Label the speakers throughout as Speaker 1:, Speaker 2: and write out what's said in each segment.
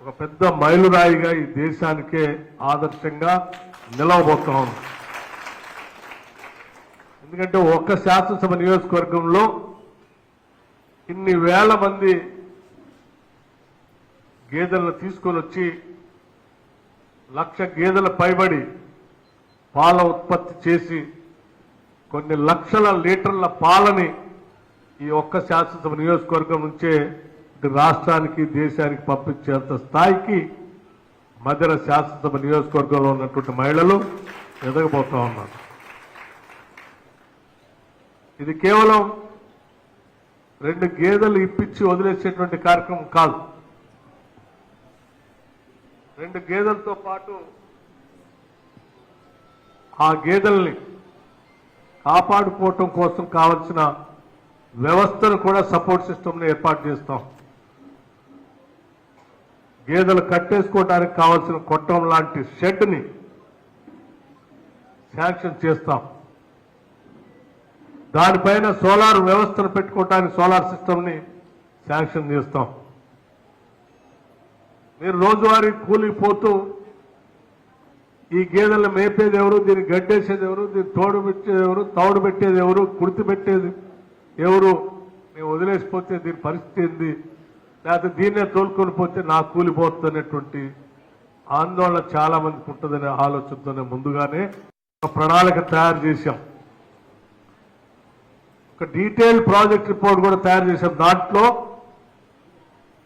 Speaker 1: ఒక పెద్ద మైలురాయిగా ఈ దేశానికే ఆదర్శంగా నిలవబోతా ఉంది. ఎందుకంటే ఒక్క శాసనసభ నియోజకవర్గంలో ఇన్ని వేల మంది గేదెలను తీసుకొని వచ్చి 1,00,000 గేదెల పైబడి పాల ఉత్పత్తి చేసి కొన్ని లక్షల లీటర్ల పాలని ఈ ఒక్క శాసనసభ నియోజకవర్గం నుంచే రాష్ట్రానికి దేశానికి పంపించేంత స్థాయికి మధ్య శాసనసభ నియోజకవర్గంలో ఉన్నటువంటి మహిళలు ఎదగబోతా ఉన్నారు. ఇది కేవలం 2 గేదెలు ఇప్పించి వదిలేసేటువంటి కార్యక్రమం కాదు. 2 గేదెలతో పాటు ఆ గేదెల్ని కాపాడుకోవటం కోసం కావలసిన వ్యవస్థను కూడా సపోర్ట్ సిస్టమ్ని ఏర్పాటు చేస్తాం. గేదెలు కట్టేసుకోవడానికి కావాల్సిన కొట్టం లాంటి షెడ్ని శాంక్షన్ చేస్తాం. దానిపైన సోలార్ వ్యవస్థను పెట్టుకోవడానికి సోలార్ సిస్టమ్ని శాంక్షన్ చేస్తాం. మీరు రోజువారీ కూలిపోతూ ఈ గేదెలను మేపేది ఎవరు, దీన్ని గడ్డేసేది ఎవరు, దీన్ని తోడు పెట్టేది ఎవరు, తౌడు పెట్టేది ఎవరు, కుడితి పెట్టేది ఎవరు, మేము వదిలేసిపోతే దీని పరిస్థితి ఏంది, లేకపోతే దీన్నే తోలుకొని పోతే నాకు కూలిపోతున్నటువంటి ఆందోళన చాలా మందికి ఉంటుందనే ఆలోచనతోనే ముందుగానే ఒక ప్రణాళిక తయారు చేశాం. ఒక డీటెయిల్ ప్రాజెక్ట్ రిపోర్ట్ కూడా తయారు చేశాం. దాంట్లో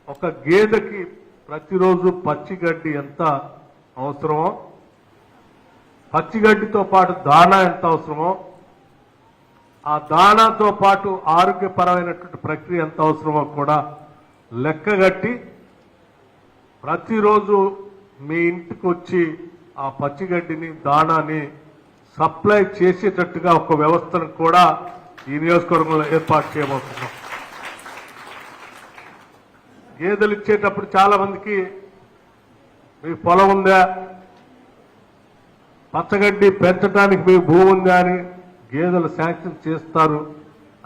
Speaker 1: ఒక గేదెకి ప్రతిరోజు పచ్చిగడ్డి ఎంత అవసరమో, పచ్చిగడ్డితో పాటు దాణా ఎంత అవసరమో, ఆ దాణాతో పాటు ఆరోగ్యపరమైనటువంటి ప్రక్రియ ఎంత అవసరమో కూడా లెక్కగట్టి ప్రతిరోజు మీ ఇంటికి వచ్చి ఆ పచ్చిగడ్డిని దాణాని సప్లై చేసేటట్టుగా ఒక వ్యవస్థను కూడా ఈ నియోజకవర్గంలో ఏర్పాటు చేయబోతున్నాం. గేదెలు ఇచ్చేటప్పుడు చాలా మందికి మీ పొలం ఉందా, పచ్చగడ్డి పెంచడానికి మీ భూమి ఉందా అని గేదెలు శాంక్షన్ చేస్తారు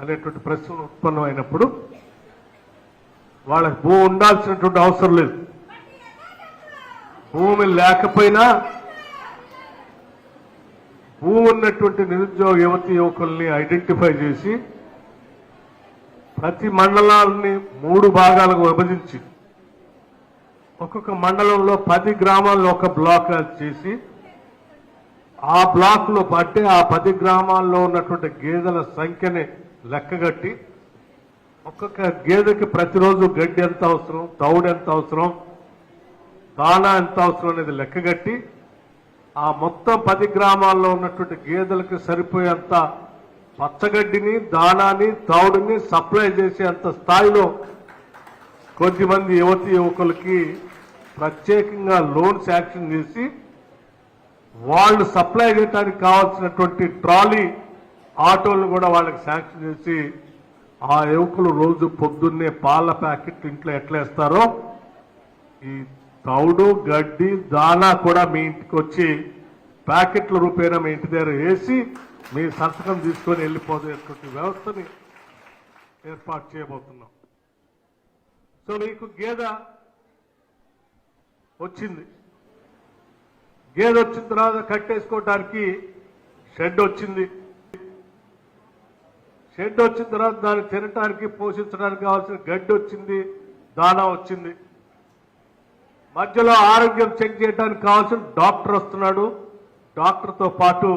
Speaker 1: అనేటువంటి ప్రశ్నలు ఉత్పన్నమైనప్పుడు వాళ్ళకి భూమి ఉండాల్సినటువంటి అవసరం లేదు. భూమి లేకపోయినా భూమి ఉన్నటువంటి నిరుద్యోగ యువతి యువకుల్ని ఐడెంటిఫై చేసి ప్రతి మండలాన్ని 3 భాగాలకు విభజించి ఒక్కొక్క మండలంలో 10 గ్రామాల్లో ఒక బ్లాక్ చేసి ఆ బ్లాక్లో పట్టే ఆ 10 గ్రామాల్లో ఉన్నటువంటి గేదెల సంఖ్యని లెక్కగట్టి ఒక్కొక్క గేదెకి ప్రతిరోజు గడ్డి ఎంత అవసరం, తౌడు ఎంత అవసరం, దాణా ఎంత అవసరం అనేది లెక్కగట్టి ఆ మొత్తం 10 గ్రామాల్లో ఉన్నటువంటి గేదెలకు సరిపోయేంత పచ్చగడ్డిని, దాణాని, తౌడుని సప్లై చేసేంత స్థాయిలో కొద్దిమంది యువతి యువకులకి ప్రత్యేకంగా లోన్ శాంక్షన్ చేసి వాళ్ళు సప్లై చేయడానికి కావాల్సినటువంటి ట్రాలీ ఆటోలను కూడా వాళ్ళకి శాంక్షన్ చేసి ఆ యువకులు రోజు పొద్దున్నే పాల ప్యాకెట్ ఇంట్లో ఎట్లేస్తారో ఈ తౌడు, గడ్డి, దానా కూడా మీ ఇంటికి వచ్చి ప్యాకెట్ల రూపేణా మీ ఇంటి దగ్గర వేసి మీ సంతకం తీసుకొని వెళ్ళిపోయేటువంటి వ్యవస్థని ఏర్పాటు చేయబోతున్నాం. సో మీకు గేదె వచ్చింది, గేదె వచ్చిన తర్వాత కట్టేసుకోవడానికి షెడ్ వచ్చింది, షెడ్ వచ్చిన తర్వాత దాన్ని తినటానికి పోషించడానికి కావాల్సిన గడ్డి వచ్చింది, దానా వచ్చింది. మధ్యలో ఆరోగ్యం చెక్ చేయడానికి కావాల్సిన డాక్టర్ వస్తున్నాడు. డాక్టర్తో పాటు